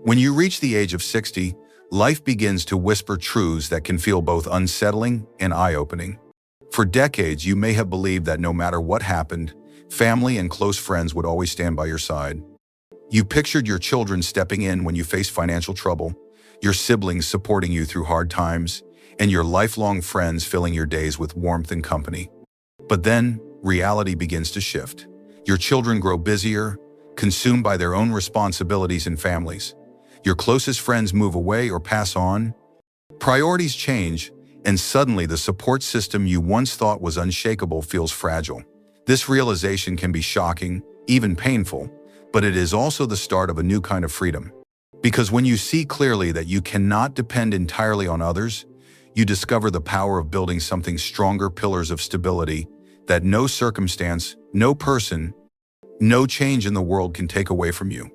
When you reach the age of 60, life begins to whisper truths that can feel both unsettling and eye-opening. For decades, you may have believed that no matter what happened, family and close friends would always stand by your side. You pictured your children stepping in when you faced financial trouble, your siblings supporting you through hard times, and your lifelong friends filling your days with warmth and company. But then, reality begins to shift. Your children grow busier, consumed by their own responsibilities and families. Your closest friends move away or pass on. Priorities change, and suddenly the support system you once thought was unshakable feels fragile. This realization can be shocking, even painful, but it is also the start of a new kind of freedom. Because when you see clearly that you cannot depend entirely on others, you discover the power of building something stronger, pillars of stability that no circumstance, no person, no change in the world can take away from you.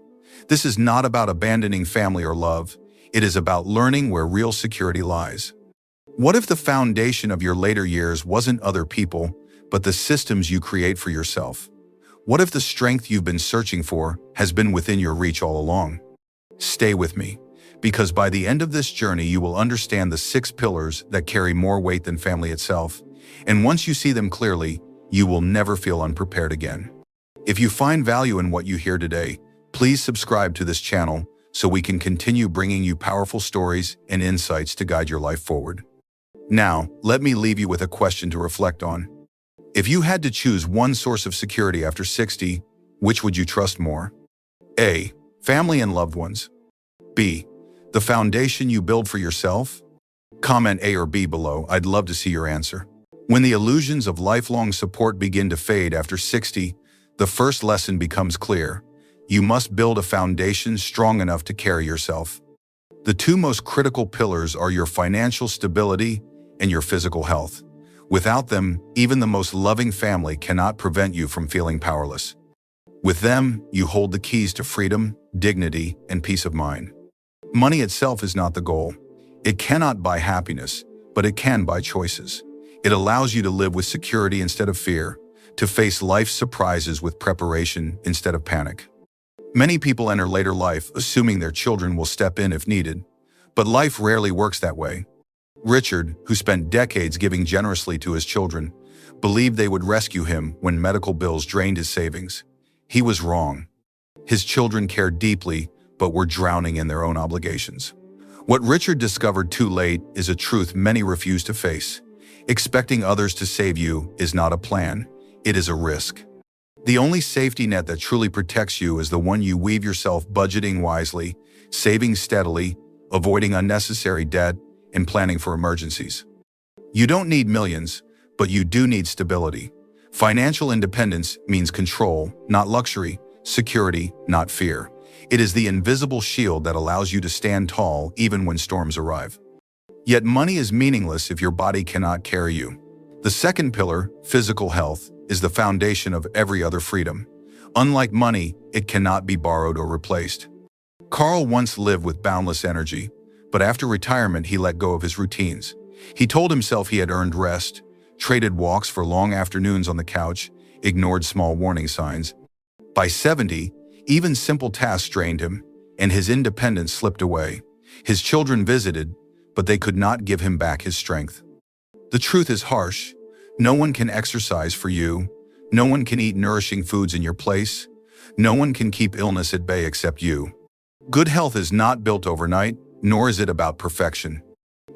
This is not about abandoning family or love. It is about learning where real security lies. What if the foundation of your later years wasn't other people, but the systems you create for yourself? What if the strength you've been searching for has been within your reach all along? Stay with me, because by the end of this journey you will understand the 6 pillars that carry more weight than family itself, and once you see them clearly, you will never feel unprepared again. If you find value in what you hear today, please subscribe to this channel so we can continue bringing you powerful stories and insights to guide your life forward. Now, let me leave you with a question to reflect on. If you had to choose one source of security after 60, which would you trust more? A. Family and loved ones. B. The foundation you build for yourself? Comment A or B below. I'd love to see your answer. When the illusions of lifelong support begin to fade after 60, the first lesson becomes clear. You must build a foundation strong enough to carry yourself. The 2 most critical pillars are your financial stability and your physical health. Without them, even the most loving family cannot prevent you from feeling powerless. With them, you hold the keys to freedom, dignity, and peace of mind. Money itself is not the goal. It cannot buy happiness, but it can buy choices. It allows you to live with security instead of fear, to face life's surprises with preparation instead of panic. Many people enter later life assuming their children will step in if needed, but life rarely works that way. Richard, who spent decades giving generously to his children, believed they would rescue him when medical bills drained his savings. He was wrong. His children cared deeply, but were drowning in their own obligations. What Richard discovered too late is a truth many refuse to face. Expecting others to save you is not a plan, it is a risk. The only safety net that truly protects you is the one you weave yourself, budgeting wisely, saving steadily, avoiding unnecessary debt, and planning for emergencies. You don't need millions, but you do need stability. Financial independence means control, not luxury, security, not fear. It is the invisible shield that allows you to stand tall even when storms arrive. Yet money is meaningless if your body cannot carry you. The second pillar, physical health, is the foundation of every other freedom. Unlike money, it cannot be borrowed or replaced. Carl once lived with boundless energy, but after retirement he let go of his routines. He told himself he had earned rest, traded walks for long afternoons on the couch, ignored small warning signs. By 70, even simple tasks drained him, and his independence slipped away. His children visited, but they could not give him back his strength. The truth is harsh. No one can exercise for you. No one can eat nourishing foods in your place. No one can keep illness at bay except you. Good health is not built overnight, nor is it about perfection.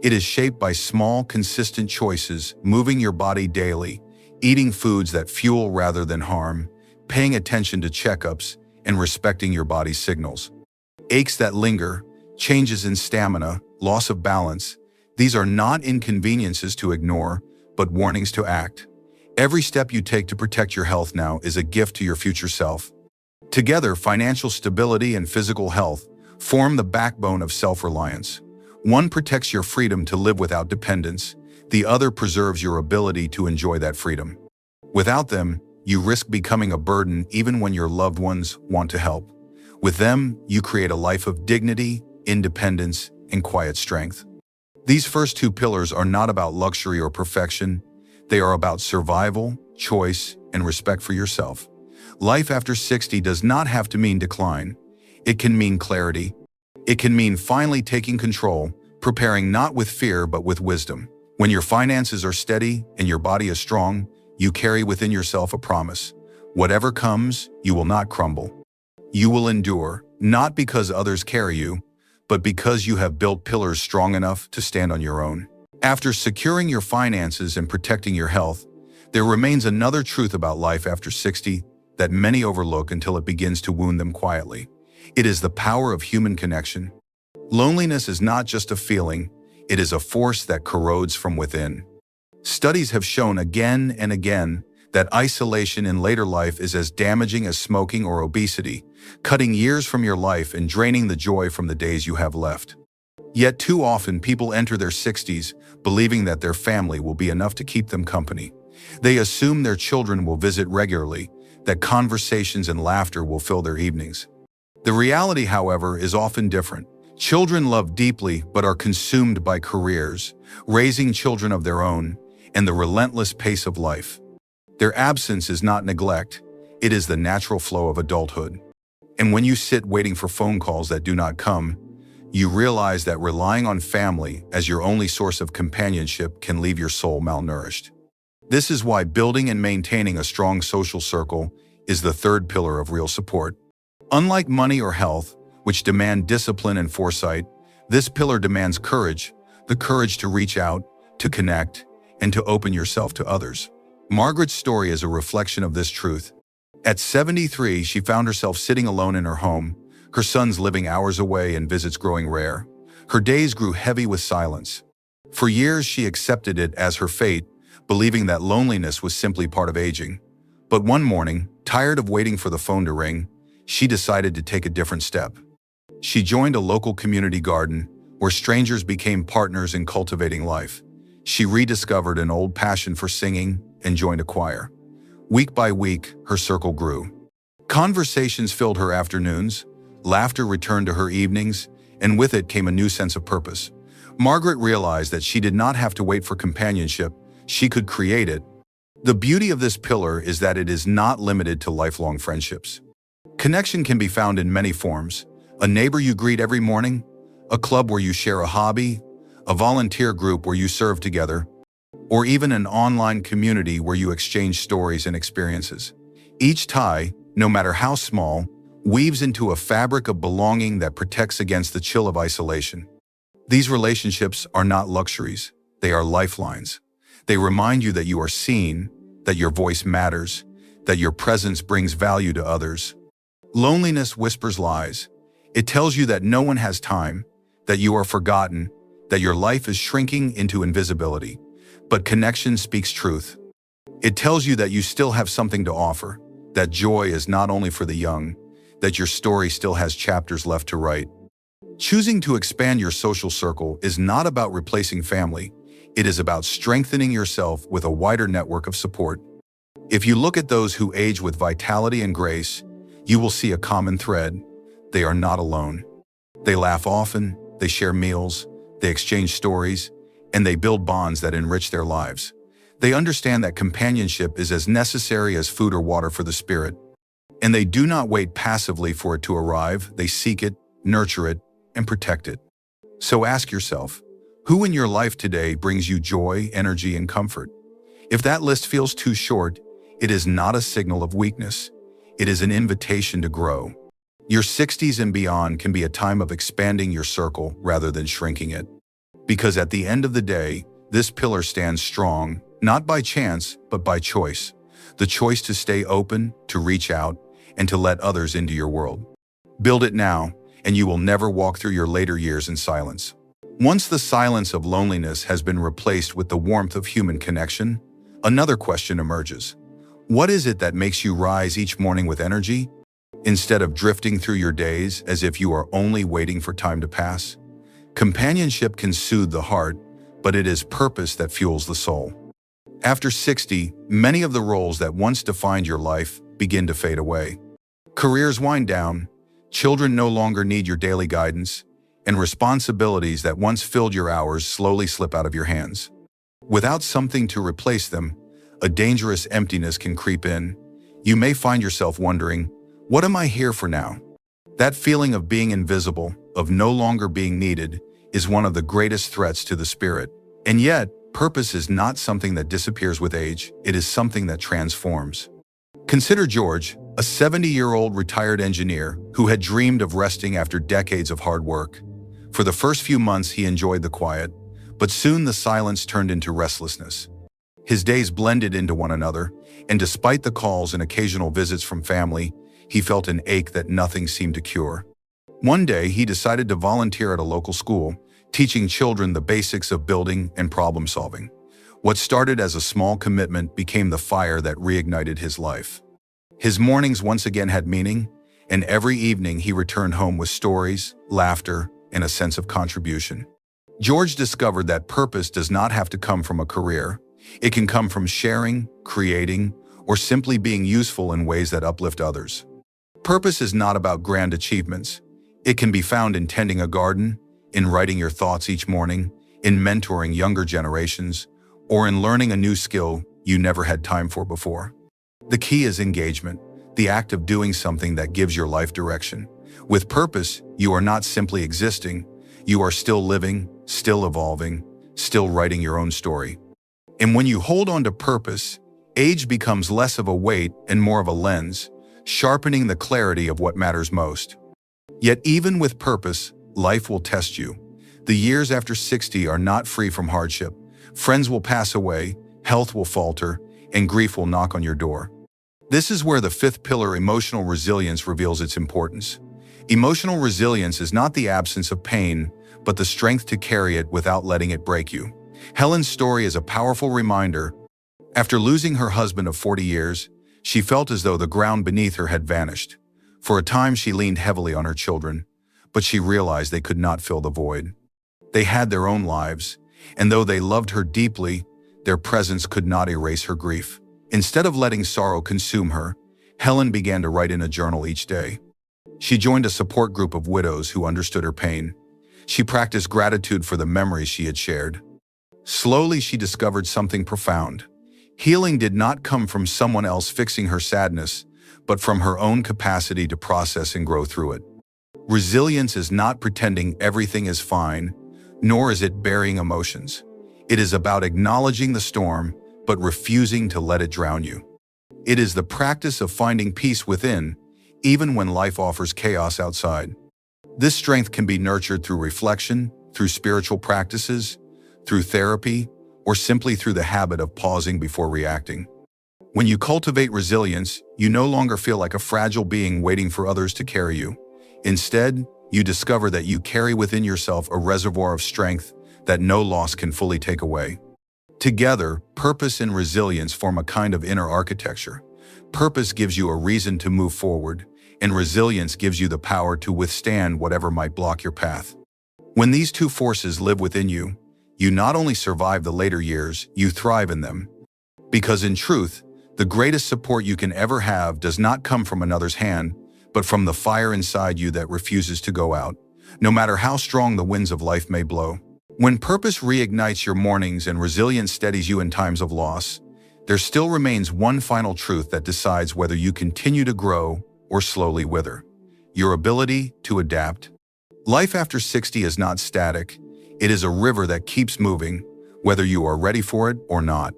It is shaped by small, consistent choices, moving your body daily, eating foods that fuel rather than harm, paying attention to checkups, and respecting your body's signals. Aches that linger, changes in stamina, loss of balance, these are not inconveniences to ignore, but warnings to act. Every step you take to protect your health now is a gift to your future self. Together, financial stability and physical health form the backbone of self-reliance. One protects your freedom to live without dependence, the other preserves your ability to enjoy that freedom. Without them, you risk becoming a burden even when your loved ones want to help. With them, you create a life of dignity, independence, and quiet strength. These first 2 pillars are not about luxury or perfection. They are about survival, choice, and respect for yourself. Life after 60 does not have to mean decline. It can mean clarity. It can mean finally taking control, preparing not with fear but with wisdom. When your finances are steady and your body is strong, you carry within yourself a promise. Whatever comes, you will not crumble. You will endure, not because others carry you, but because you have built pillars strong enough to stand on your own. After securing your finances and protecting your health, there remains another truth about life after 60 that many overlook until it begins to wound them quietly. It is the power of human connection. Loneliness is not just a feeling, it is a force that corrodes from within. Studies have shown again and again that isolation in later life is as damaging as smoking or obesity, cutting years from your life and draining the joy from the days you have left. Yet too often people enter their 60s believing that their family will be enough to keep them company. They assume their children will visit regularly, that conversations and laughter will fill their evenings. The reality, however, is often different. Children love deeply but are consumed by careers, raising children of their own, and the relentless pace of life. Their absence is not neglect, it is the natural flow of adulthood. And when you sit waiting for phone calls that do not come, you realize that relying on family as your only source of companionship can leave your soul malnourished. This is why building and maintaining a strong social circle is the third pillar of real support. Unlike money or health, which demand discipline and foresight, this pillar demands courage, the courage to reach out, to connect, and to open yourself to others. Margaret's story is a reflection of this truth. At 73, she found herself sitting alone in her home, her sons living hours away and visits growing rare. Her days grew heavy with silence. For years, she accepted it as her fate, believing that loneliness was simply part of aging. But one morning, tired of waiting for the phone to ring, she decided to take a different step. She joined a local community garden where strangers became partners in cultivating life. She rediscovered an old passion for singing and joined a choir. Week by week, her circle grew. Conversations filled her afternoons, laughter returned to her evenings, and with it came a new sense of purpose. Margaret realized that she did not have to wait for companionship, she could create it. The beauty of this pillar is that it is not limited to lifelong friendships. Connection can be found in many forms: a neighbor you greet every morning, a club where you share a hobby, a volunteer group where you serve together, or even an online community where you exchange stories and experiences. Each tie, no matter how small, weaves into a fabric of belonging that protects against the chill of isolation. These relationships are not luxuries, they are lifelines. They remind you that you are seen, that your voice matters, that your presence brings value to others. Loneliness whispers lies. It tells you that no one has time, that you are forgotten, that your life is shrinking into invisibility. But connection speaks truth. It tells you that you still have something to offer, that joy is not only for the young, that your story still has chapters left to write. Choosing to expand your social circle is not about replacing family. It is about strengthening yourself with a wider network of support. If you look at those who age with vitality and grace, you will see a common thread. They are not alone. They laugh often, they share meals, they exchange stories, and they build bonds that enrich their lives. They understand that companionship is as necessary as food or water for the spirit. And they do not wait passively for it to arrive. They seek it, nurture it, and protect it. So ask yourself, who in your life today brings you joy, energy, and comfort? If that list feels too short, it is not a signal of weakness. It is an invitation to grow. Your 60s and beyond can be a time of expanding your circle rather than shrinking it. Because at the end of the day, this pillar stands strong, not by chance, but by choice. The choice to stay open, to reach out, and to let others into your world. Build it now, and you will never walk through your later years in silence. Once the silence of loneliness has been replaced with the warmth of human connection, another question emerges. What is it that makes you rise each morning with energy, instead of drifting through your days as if you are only waiting for time to pass? Companionship can soothe the heart, but it is purpose that fuels the soul. After 60, many of the roles that once defined your life begin to fade away. Careers wind down, children no longer need your daily guidance, and responsibilities that once filled your hours slowly slip out of your hands. Without something to replace them, a dangerous emptiness can creep in. You may find yourself wondering, what am I here for now? That feeling of being invisible, of no longer being needed, is one of the greatest threats to the spirit. And yet, purpose is not something that disappears with age, it is something that transforms. Consider George, a 70-year-old retired engineer who had dreamed of resting after decades of hard work. For the first few months he enjoyed the quiet, but soon the silence turned into restlessness. His days blended into one another, and despite the calls and occasional visits from family, he felt an ache that nothing seemed to cure. One day he decided to volunteer at a local school, teaching children the basics of building and problem solving. What started as a small commitment became the fire that reignited his life. His mornings once again had meaning, and every evening he returned home with stories, laughter, and a sense of contribution. George discovered that purpose does not have to come from a career. It can come from sharing, creating, or simply being useful in ways that uplift others. Purpose is not about grand achievements. It can be found in tending a garden, in writing your thoughts each morning, in mentoring younger generations, or in learning a new skill you never had time for before. The key is engagement, the act of doing something that gives your life direction. With purpose, you are not simply existing, you are still living, still evolving, still writing your own story. And when you hold on to purpose, age becomes less of a weight and more of a lens, sharpening the clarity of what matters most. Yet even with purpose, life will test you. The years after 60 are not free from hardship. Friends will pass away, health will falter, and grief will knock on your door. This is where the fifth pillar, emotional resilience, reveals its importance. Emotional resilience is not the absence of pain, but the strength to carry it without letting it break you. Helen's story is a powerful reminder. After losing her husband of 40 years, she felt as though the ground beneath her had vanished. For a time she leaned heavily on her children, but she realized they could not fill the void. They had their own lives, and though they loved her deeply, their presence could not erase her grief. Instead of letting sorrow consume her, Helen began to write in a journal each day. She joined a support group of widows who understood her pain. She practiced gratitude for the memories she had shared. Slowly she discovered something profound. Healing did not come from someone else fixing her sadness, but from her own capacity to process and grow through it. Resilience is not pretending everything is fine, nor is it burying emotions. It is about acknowledging the storm, but refusing to let it drown you. It is the practice of finding peace within, even when life offers chaos outside. This strength can be nurtured through reflection, through spiritual practices, through therapy, or simply through the habit of pausing before reacting. When you cultivate resilience, you no longer feel like a fragile being waiting for others to carry you. Instead, you discover that you carry within yourself a reservoir of strength that no loss can fully take away. Together, purpose and resilience form a kind of inner architecture. Purpose gives you a reason to move forward, and resilience gives you the power to withstand whatever might block your path. When these two forces live within you, you not only survive the later years, you thrive in them. Because in truth, the greatest support you can ever have does not come from another's hand, but from the fire inside you that refuses to go out, no matter how strong the winds of life may blow. When purpose reignites your mornings and resilience steadies you in times of loss, there still remains one final truth that decides whether you continue to grow or slowly wither: your ability to adapt. Life after 60 is not static. It is a river that keeps moving, whether you are ready for it or not.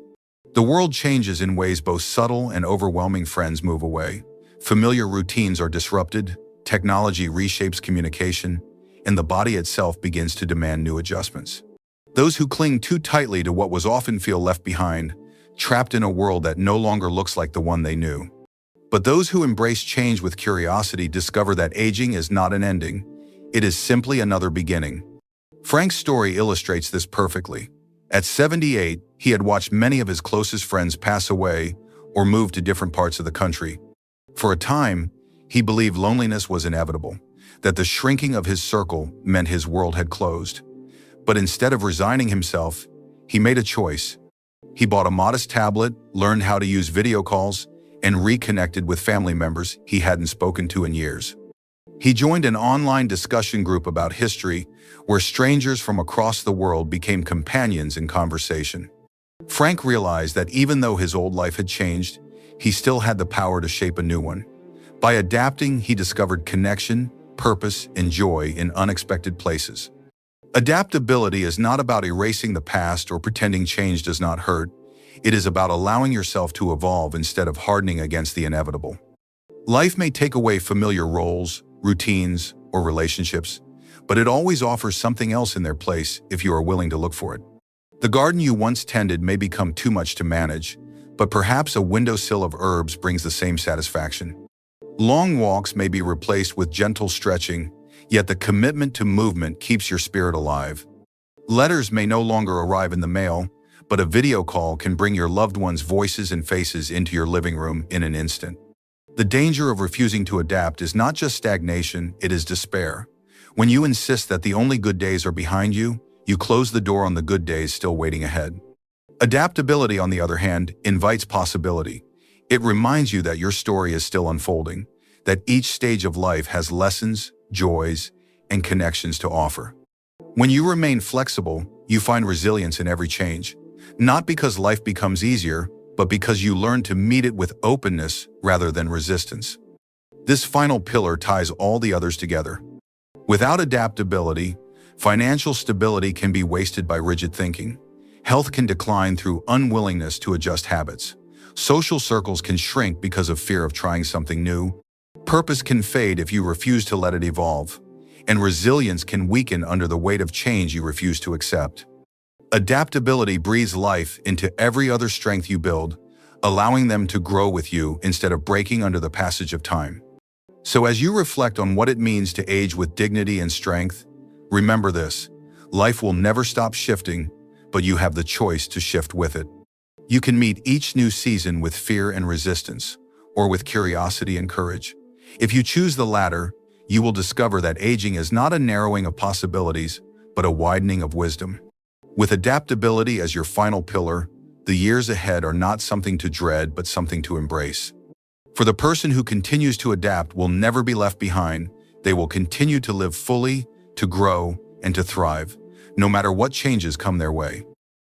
The world changes in ways both subtle and overwhelming. Friends move away. Familiar routines are disrupted. Technology reshapes communication, and the body itself begins to demand new adjustments. Those who cling too tightly to what was often feel left behind, trapped in a world that no longer looks like the one they knew. But those who embrace change with curiosity discover that aging is not an ending. It is simply another beginning. Frank's story illustrates this perfectly. At 78, he had watched many of his closest friends pass away or move to different parts of the country. For a time, he believed loneliness was inevitable, that the shrinking of his circle meant his world had closed. But instead of resigning himself, he made a choice. He bought a modest tablet, learned how to use video calls, and reconnected with family members he hadn't spoken to in years. He joined an online discussion group about history where strangers from across the world became companions in conversation. Frank realized that even though his old life had changed, he still had the power to shape a new one. By adapting, he discovered connection, purpose, and joy in unexpected places. Adaptability is not about erasing the past or pretending change does not hurt. It is about allowing yourself to evolve instead of hardening against the inevitable. Life may take away familiar roles, routines, or relationships, but it always offers something else in their place if you are willing to look for it. The garden you once tended may become too much to manage, but perhaps a windowsill of herbs brings the same satisfaction. Long walks may be replaced with gentle stretching, yet the commitment to movement keeps your spirit alive. Letters may no longer arrive in the mail, but a video call can bring your loved ones' voices and faces into your living room in an instant. The danger of refusing to adapt is not just stagnation, it is despair. When you insist that the only good days are behind you, you close the door on the good days still waiting ahead. Adaptability, on the other hand, invites possibility. It reminds you that your story is still unfolding, that each stage of life has lessons, joys, and connections to offer. When you remain flexible, you find resilience in every change, not because life becomes easier, but because you learn to meet it with openness rather than resistance. This final pillar ties all the others together. Without adaptability, financial stability can be wasted by rigid thinking. Health can decline through unwillingness to adjust habits. Social circles can shrink because of fear of trying something new. Purpose can fade if you refuse to let it evolve. And resilience can weaken under the weight of change you refuse to accept. Adaptability breathes life into every other strength you build, allowing them to grow with you instead of breaking under the passage of time. So as you reflect on what it means to age with dignity and strength, remember this: life will never stop shifting, but you have the choice to shift with it. You can meet each new season with fear and resistance, or with curiosity and courage. If you choose the latter, you will discover that aging is not a narrowing of possibilities, but a widening of wisdom. With adaptability as your final pillar, the years ahead are not something to dread, but something to embrace. For the person who continues to adapt will never be left behind. They will continue to live fully, to grow, and to thrive, no matter what changes come their way.